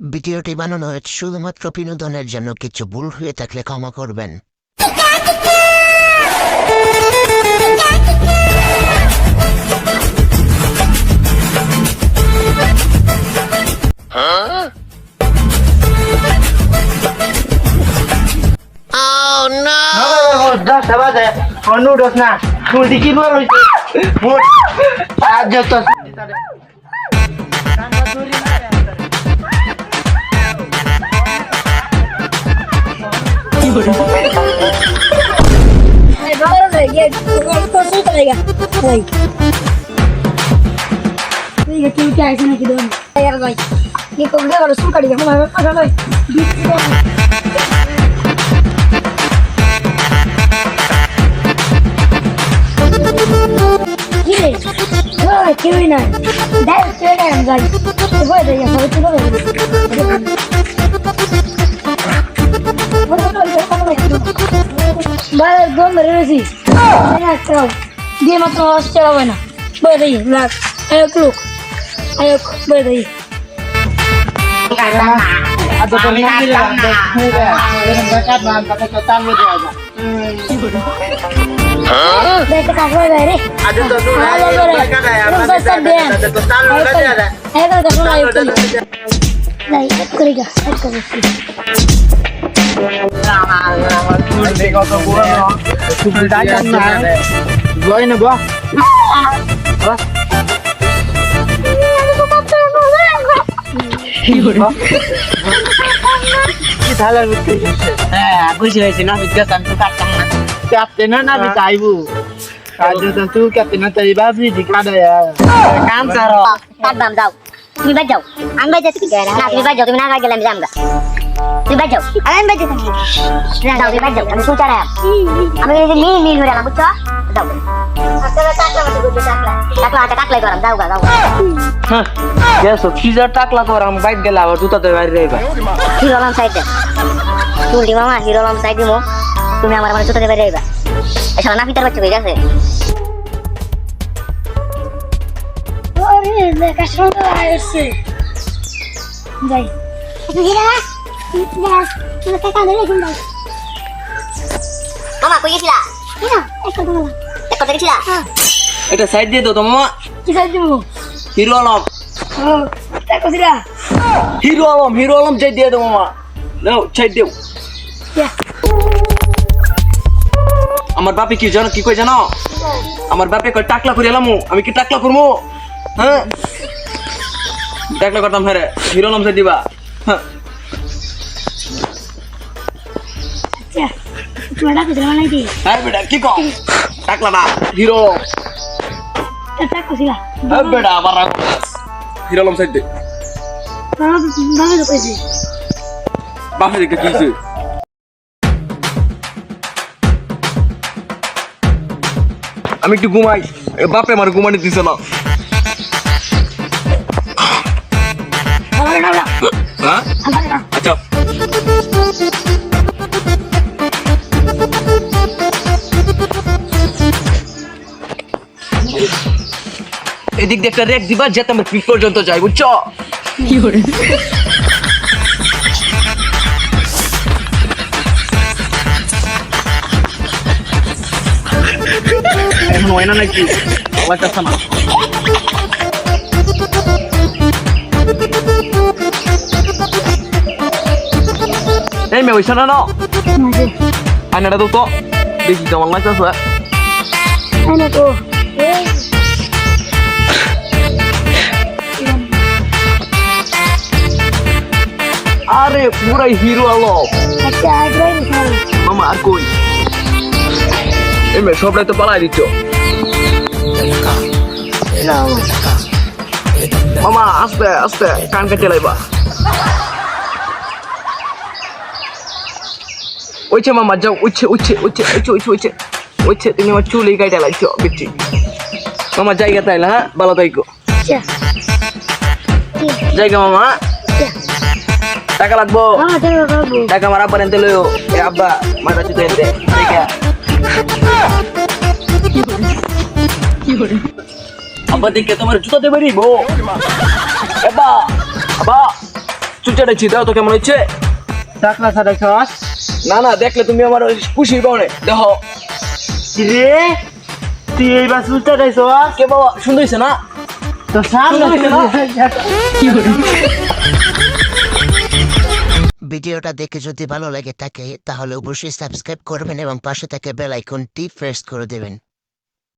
ভিডিওটি বানানো হয়েছে শুধুমাত্র বিনোদনের জন্য। কিছু ভুল হয়ে থাকলে ক্ষমা করবেন। নুডলস না মুরগি কি বল হইছে মোট আজ যত কেউই নাই যাই দম ধরে রয়েছি দিয়ে মাত্র চালাবে না বয়ে দিই লাগ এক লোক এক বয়ে দিই আজ তো না দিলাম কাট না কাটা তাল হয়ে যায় দেখতে কাকড়া যায় রে আজ তো না কাটা আমরা তো তাল হয়ে যায় এটা দেখো না একটু নাই এক করে গা এক করে আমার ফুল দেখো তো পুরো ফুল ডাইন না জয় না গো কি থালার ভিতরে হ্যাঁ বুঝে হয়েছে না বিজ্ঞাস আমি তো কাটতাম না ক্যাপ্টেন না আমি চাইবো আজ তো তুই ক্যাপ্টেন না তাই বাবরি দিকা দে কাম সারো কাটবাম যাও তুমি বাদ যাও আমি বাদ যাচ্ছি না তুমি বাদ যাও তুমি না কাট গেলে আমি যামগা তুমি বাদ যাও আমি বাদ যাচ্ছি না যাও তুমি বাদ যাও আমি সুচারা আমি এই যে নীল হয়ে গেলাম বুঝছো যাও আসলে টাকলা মতো করতে টাকলাই করাম যাও গা হ্যাঁ কেসো কিজার টাকলা করাম বাইক গেলে আবার জুতাতে বাইরে যাইবা হিরোলাম সাইডে তুলটি মামা হিরোলাম সাইড দিমো তুমি আমার মানে জুতাতে বাইরে যাইবা এসব না পিতার বাচ্চা হয়ে গেছে ওরে লেখা শুনতে আসছে যাই হিরা হিরা টাকা ধরে শুন দাও মামা কই গেছিলা হিরা একটা বলা এক কথা গেছিলা এটা সাইড দিয়ে দাও তো মামা কি সাইজ দিব হিরো আলম ও টাকা দিরা হিরো আলম চাই দিয়ে দাও মামা নাও চাই দেও আমার বাপে কি জানো কি কই জানো আমার বাপে কই টাকলা করে এলামু আমি কি টাকলা করবো হ্যাঁ টাকলা করতাম হ্যাঁ হিরো আলম চাই দিবা হ্যাঁ আচ্ছা তোমার টাকা দিরা নাই দি হ্যাঁ বেটা কি কও টাকলা না হিরো টাকা দিরা হ্যাঁ বেটা আবার হিরো আলম চাই দে বাবা তো কইছে বাপে দেখে কি হইছে আমি একটু ঘুমাই বাপে আমার ঘুমানি দিছে না হ্যাঁ আচ্ছা এদিক দিয়ে একটা রেক দিবা যেতে আমার পিক পর্যন্ত যাই বুঝছো কি করে এখন হয় না নাকি আওয়াজ আসছে না এই মেয়ে ওইসা না না আয়নাটা তো দেখি কেমন লাগতেছে আরে তো এই আরে পুরাই হিরো আলম আচ্ছা আগ্রহ স্যার মামা আর কই এই মেয়ে সবটাই তো পালাই দিচ্ছ মামা আস্তে আস্তে কান কেটে লাইবা ওইছে মামা যাও ওইছে তুমি আমার চুল এই গাইটা লাগছো বিচ্ছি মামা জায়গা তাইলে হ্যাঁ ভালো তাইকো আচ্ছা জায়গা মামা টাকা লাগবো হ্যাঁ টাকা পাবো টাকা আমার আব্বা এনতে লইও এ আব্বা মাথা চুতে এনতে জায়গা আব্বা দেখে তোমার জুতাতে পারিব আব্বা আব্বা চুল চাটাইছি দাও তো কেমন হচ্ছে টাকলা ছাড়াইছস না না দেখলে তুমি আমার ওই খুশির পাওনে দেখো রে তুই এইবার চুল চাটাইছস কে বাবা সুন্দর হয়েছে না তো সামনে ভিডিওটা দেখে যদি ভালো লাগে থাকে তাহলে অবশ্যই সাবস্ক্রাইব করবেন এবং পাশে থেকে বেল আইকনটি প্রেস করে দেবেন।